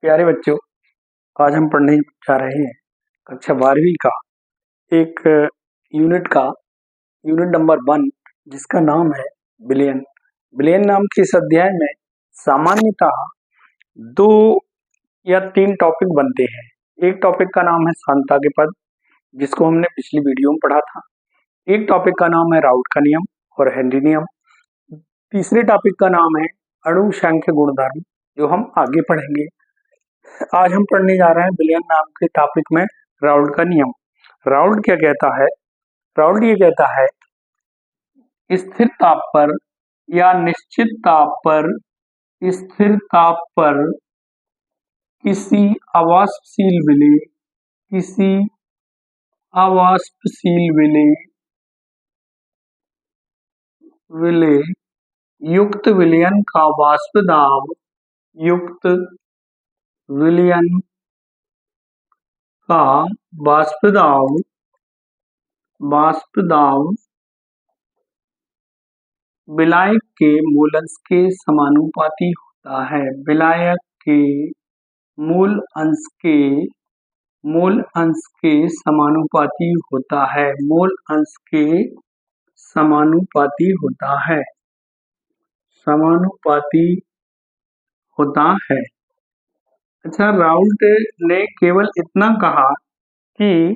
प्यारे बच्चों, आज हम पढ़ने जा रहे हैं कक्षा 12वीं का एक यूनिट नंबर 1, जिसका नाम है बिलियन। बिलियन नाम के इस अध्याय में सामान्यतः 2 या 3 टॉपिक बनते हैं। एक टॉपिक का नाम है सांता के पद, जिसको हमने पिछली वीडियो में पढ़ा था। एक टॉपिक का नाम है राउट का नियम और हेनरी नियम। तीसरे टॉपिक का नाम है अणु सांख्य गुणधर्म, जो हम आगे पढ़ेंगे। आज हम पढ़ने जा रहे हैं बिलियन नाम के टॉपिक में राउल्ट का नियम। राउल्ट क्या कहता है? राउल्ट ये कहता है स्थिर ताप पर या निश्चित ताप पर स्थिर ताप पर किसी अवाष्पशील विलेय युक्त विलयन का वाष्प दाब विलायक के मूल अंश के समानुपाती होता है। विलायक के मूल अंश के समानुपाती होता है। अच्छा, राउल्ट ने केवल इतना कहा कि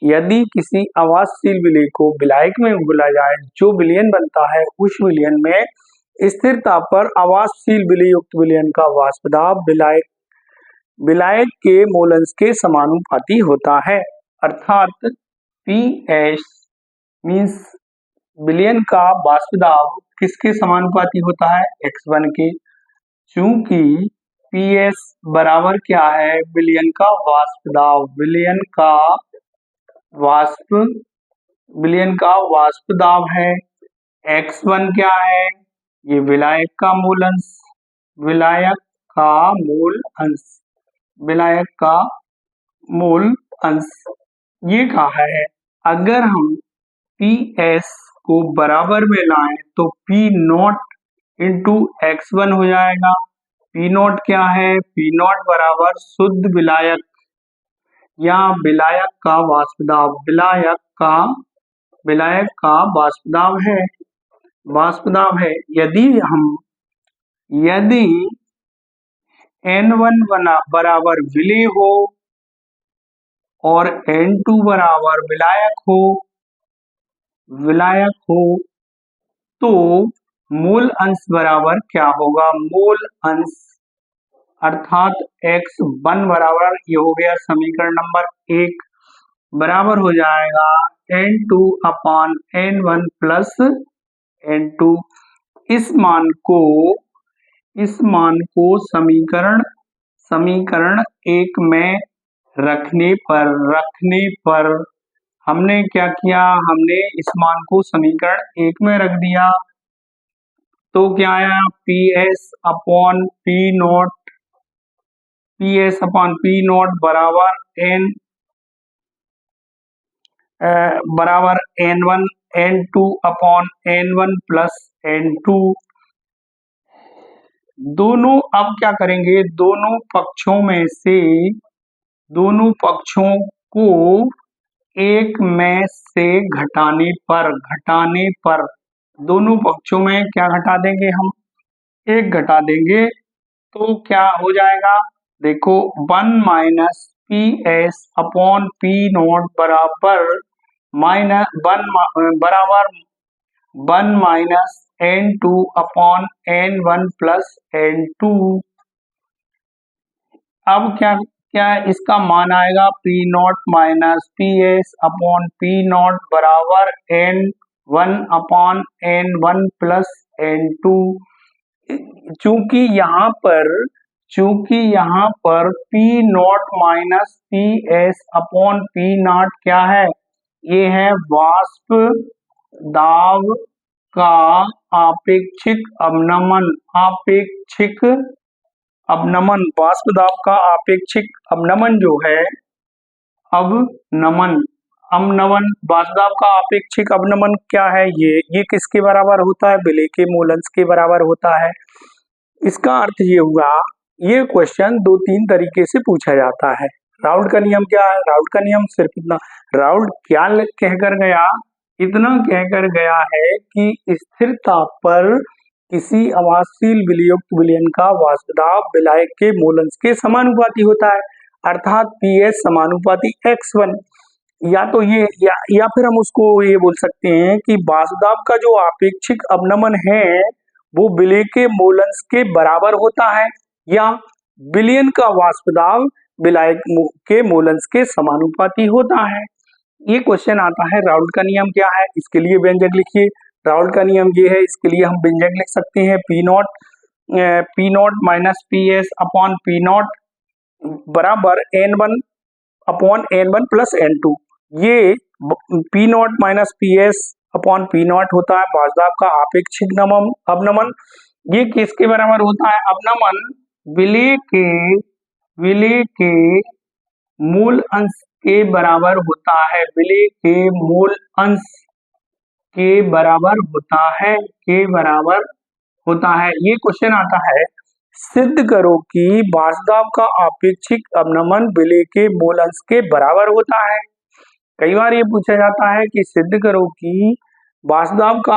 यदि किसी अवाष्पशील विलेय को विलायक में घोला जाए, जो विलयन बनता है उस विलयन में स्थिर ताप पर अवाष्पशील विलेय युक्त विलयन का वाष्प दाब विलायक के मूल अंश के समानुपाती होता है। अर्थात PS मीन्स विलयन का वाष्प दाब किसके समानुपाती होता है? x1 के। चूंकि PS बराबर क्या है? विलयन का वाष्प दाब। विलयन का वाष्प दाब है। x1 क्या है? ये विलायक का मूल अंश ये कहा है। अगर हम PS को बराबर में लाएं तो P नॉट इंटू x1 हो जाएगा। P नॉट क्या है? P नॉट बराबर शुद्ध विलायक या विलायक का वाष्प दाब। विलायक का वाष्प दाब है। यदि N1 बराबर विलेय हो और N2 बराबर विलायक हो तो मूल अंश बराबर क्या होगा? मूल अंश अर्थात x1 बराबर, ये हो गया समीकरण नंबर 1, बराबर हो जाएगा N2 अपान N1 प्लस N2। इस मान को समीकरण 1 में रखने पर हमने क्या किया? हमने इस मान को समीकरण 1 में रख दिया तो क्या आया? PS अपॉन P नॉट बराबर N1 N2 upon N1 plus N2। दोनों अब क्या करेंगे? दोनों पक्षों को 1 में से घटाने पर दोनों पक्षों में क्या घटा देंगे? हम 1 घटा देंगे तो क्या हो जाएगा? देखो 1 minus PS upon P not बराबर 1 minus N2 upon N1 plus N2। अब क्या इसका मान आएगा? P not minus PS upon P not बराबर N1 upon N1 plus N2। चूंकि यहाँ पर P not minus PS upon P not क्या है? ये है वाष्प दाब का आपेक्षिक वाष्प दाब का आपेक्षिक अवनमन जो है वाष्प दाब का आपेक्षिक अवनमन क्या है? ये किसके बराबर होता है? विलेय के मूल अंश के बराबर होता है। इसका अर्थ ये हुआ ये क्वेश्चन 2-3 तरीके से पूछा जाता है। राउल्ट का नियम क्या है? राउल्ट का नियम सिर्फ इतना, राउल्ट क्या कहकर गया, इतना कहकर गया है कि स्थिरता पर किसी अवाष्यशील विलयुक्त विलयन का वाष्प दाब विलायक के मोल अंश के समानुपाती होता है, अर्थात PS समानुपाती x1। या तो ये या फिर हम उसको ये बोल सकते हैं कि वाष्प दाब का जो आपेक्षिक अवनमन है वो विलय के मोल अंश के बराबर होता है, या विलयन का वाष्प दाब विलायक के मोल अंश के समानुपाती होता है। ये क्वेश्चन आता है राउल्ट का नियम क्या है, इसके लिए व्यंजक लिखिए। राउल्ट का नियम ये है, इसके लिए हम व्यंजक लिख सकते हैं P not minus PS upon P not बराबर N1 upon N1 plus N2। ये P not minus PS upon P not होता है वाष्प दाब का आपेक्षिक अवनमन। ये किसके बराबर होता है? अवनमन विलय के मूल अंश के बराबर होता है, विलय के मूल अंश के बराबर होता है। ये क्वेश्चन आता है, सिद्ध करो कि वाष्प दाब का आपेक्षिक अवनमन विलय के मूल अंश के बराबर होता है। कई बार ये पूछा जाता है कि सिद्ध करो कि वाष्प दाब का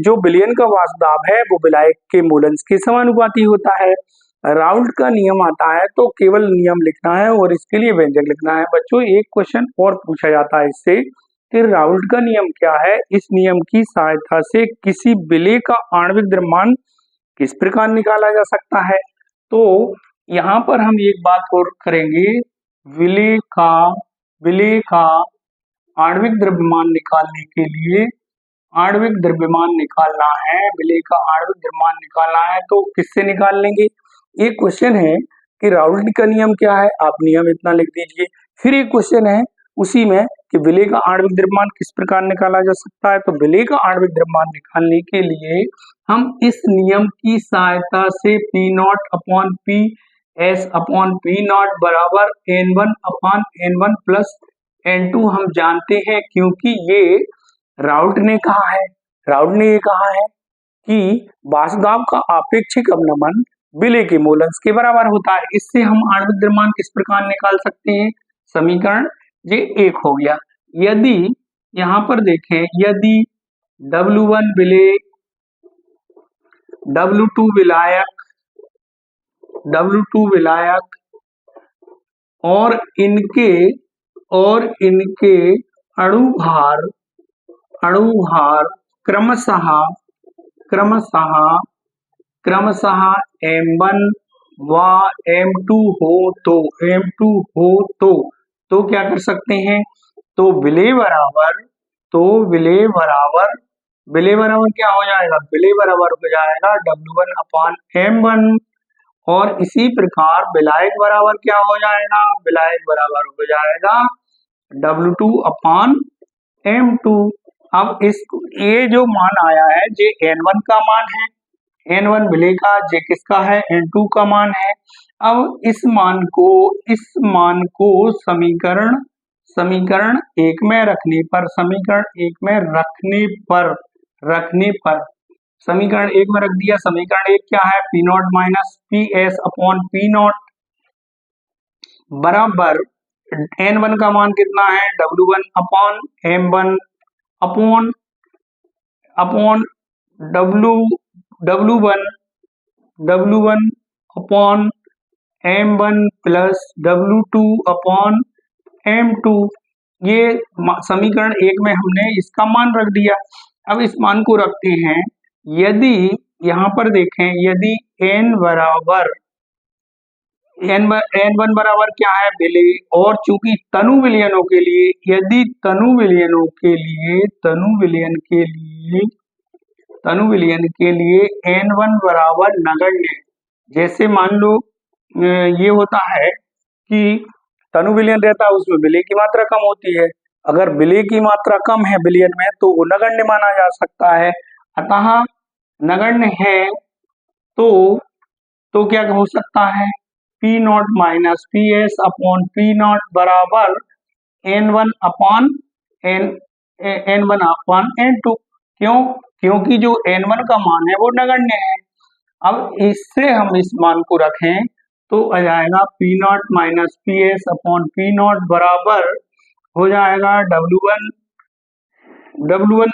जो विलयन का वाष्प दाब है वो विलायक के मूल अंश के समानुपाती होता है। राउल्ट का नियम आता है तो केवल नियम लिखना है और इसके लिए व्यंजक लिखना है। बच्चों एक क्वेश्चन और पूछा जाता है इससे कि राउल्ट का नियम क्या है, इस नियम की सहायता से किसी विलय का आणविक द्रव्यमान किस प्रकार निकाला जा सकता है। तो यहाँ पर हम एक बात और करेंगे, विलय का आणविक द्रव्यमान निकालने के लिए आणविक द्रव्यमान निकालना है, विलय का आणविक द्रव्यमान निकालना है तो किससे निकाल लेंगे। एक क्वेश्चन है कि राउल्ट का नियम क्या है, आप नियम इतना लिख दीजिए। फिर एक क्वेश्चन है उसी में कि विलय का आणविक द्रव्यमान किस प्रकार निकाला जा सकता है। तो विलय का आणविक द्रव्यमान निकालने के लिए हम इस नियम की सहायता से P not upon PS upon P not बराबर N1 upon N1 plus N2 हम जानते हैं, क्योंकि ये राउल्ट ने ये कहा है कि वाष्प दाब का आपेक्षिक अवनमन विलय के मूल अंश के बराबर होता है। इससे हम आणविक द्रव्यमान किस प्रकार निकाल सकते हैं, समीकरण ये एक हो गया। यदि यहाँ पर देखें, यदि W1 विलय, W2 विलायक और इनके अणुभार क्रमशः M1 व M2 हो तो क्या कर सकते हैं, तो विलय बराबर क्या हो जाएगा, विलय बराबर हो जाएगा W1 अपान M1, और इसी प्रकार विलायक बराबर क्या हो जाएगा, विलायक बराबर हो जाएगा W2 अपान M2। अब ये जो मान आया है ये N1 का मान है, N1 विलय का, जे किसका है, N2 का मान है। अब इस मान को समीकरण एक में रखने पर समीकरण एक में रख दिया। समीकरण एक क्या है, P not minus PS upon P not बराबर N1 का मान कितना है, W1 upon M1 upon W1 upon M1 plus W2 upon M2। ये समीकरण एक में हमने इसका मान रख दिया। अब इस मान को रखते हैं, यदि यहाँ पर देखें, यदि N1 बराबर क्या है, विलय, और चूंकि तनु विलयनों के लिए, यदि तनु विलयन के लिए N1 बराबर नगण्य, जैसे मान लो ये होता है कि तनु विलयन रहता है उसमें विलय की मात्रा कम होती है, अगर विलय की मात्रा कम है विलयन में तो वो नगण्य माना जा सकता है। अतः नगण्य है तो क्या हो सकता है, P not minus PS upon P not बराबर N1 अपॉन N2। क्योंकि जो N1 का मान है वो नगण्य है। अब इससे हम इस मान को रखें तो आ जाएगा P not minus P S upon P not बराबर हो जाएगा W1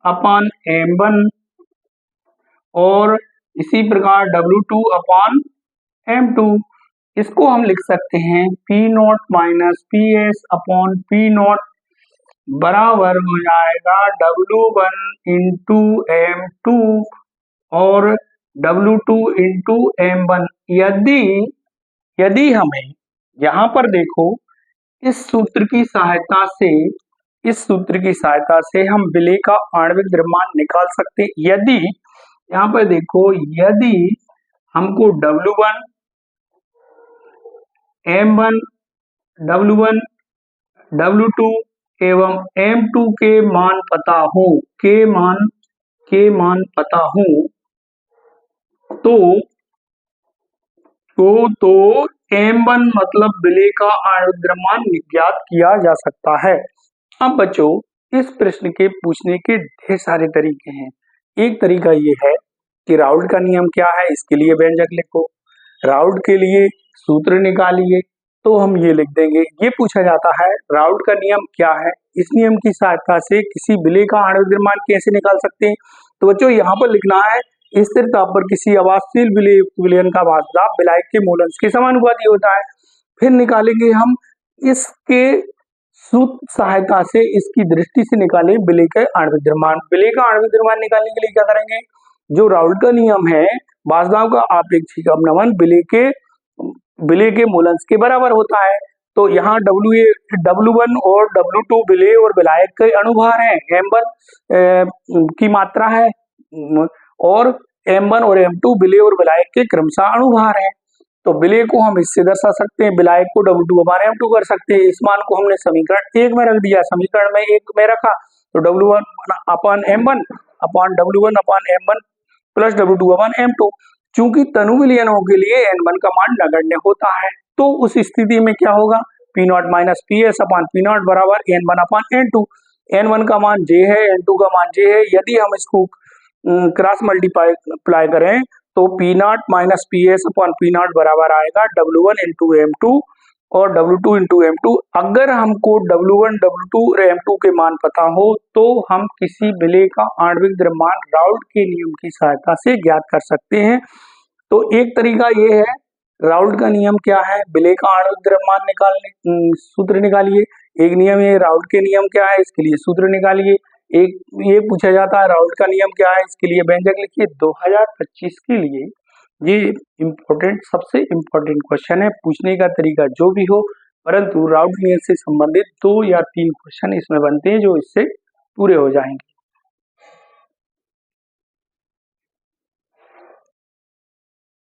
अपॉन M1 और इसी प्रकार W2 अपॉन M2। इसको हम लिख सकते हैं P not minus P S upon P not बराबर हो जाएगा W1 इंटू M2 और W2 इंटू M1। यदि हमें यहाँ पर देखो इस सूत्र की सहायता से हम विलेय का आणविक द्रव्यमान निकाल सकते हैं। यदि यहाँ पर देखो, यदि हमको W1 M1 W1 W2 एवं M2 के मान पता हो तो M1 मतलब विलेय का आणविक द्रव्यमान ज्ञात किया जा सकता है। अब बच्चों, इस प्रश्न के पूछने के ढेर सारे तरीके हैं। एक तरीका ये है कि राउल्ट का नियम क्या है, इसके लिए व्यंजक लिखो। राउल्ट के लिए सूत्र निकालिए, तो हम ये लिख देंगे। ये पूछा जाता है राउल्ट का नियम क्या है, इस नियम की सहायता से किसी विलेय का आणविक द्रव्यमान कैसे निकाल सकते हैं। तो बच्चों, यहाँ पर लिखना है स्थिर ताप पर किसी अवाष्पशील विलयन का वाष्प दाब विलायक के मूल अंश के समानुपाती होता है। फिर निकालेंगे हम इसके सूत्र सहायता से, इसकी दृष्टि से निकाले विलेय का आणविक द्रव्यमान। विलेय का आणविक द्रव्यमान निकालने के लिए क्या करेंगे, जो राउल्ट का नियम है वाष्प दाब का आपेक्षिक अवनमन विलेय के मूल अंश के बराबर होता है। तो यहाँ W1 और W2 विलेय और विलायक के अणुभार हैं, M1 की मात्रा है और M1 और M2 विलेय और विलायक के क्रमशः अणुभार हैं। तो विलेय को हम इससे दर्शा सकते हैं, विलायक को W2 अपान M2 कर सकते हैं। इस मान को हमने समीकरण 1 में रख दिया, समीकरण में 1 में रखा तो W1 अपान M1 अपान W1 अपान M1 प्लस W2 अपान M2। चूंकि तनु विलयनों के लिए N1 का मान नगण्य होता है, तो उस स्थिति में क्या होगा, P not minus P S upon P not बराबर N1 अपान N2। N1 का मान J है, N2 का मान J है। यदि हम इसको क्रॉस मल्टीप्लाई करें तो P not minus P S upon P not बराबर आएगा W1 इंटू M2 और W2 इंटू M2। अगर हमको W1 W2 और M2 के मान पता हो तो हम किसी विलेय का आणविक द्रव्यमान राउल्ट के नियम की सहायता से ज्ञात कर सकते हैं। तो एक तरीका ये है, राउल्ट का नियम क्या है, विलेय का आणविक द्रव्यमान निकालने सूत्र निकालिए। एक नियम ये राउल्ट के नियम क्या है, इसके लिए सूत्र निकालिए। एक ये पूछा जाता है राउल्ट का नियम क्या है, इसके लिए व्यंजक लिखिए। 2025 के लिए ये सबसे इम्पोर्टेंट क्वेश्चन है। पूछने का तरीका जो भी हो, परंतु राउल्ट नियम से संबंधित 2 या 3 क्वेश्चन इसमें बनते हैं जो इससे पूरे हो जाएंगे।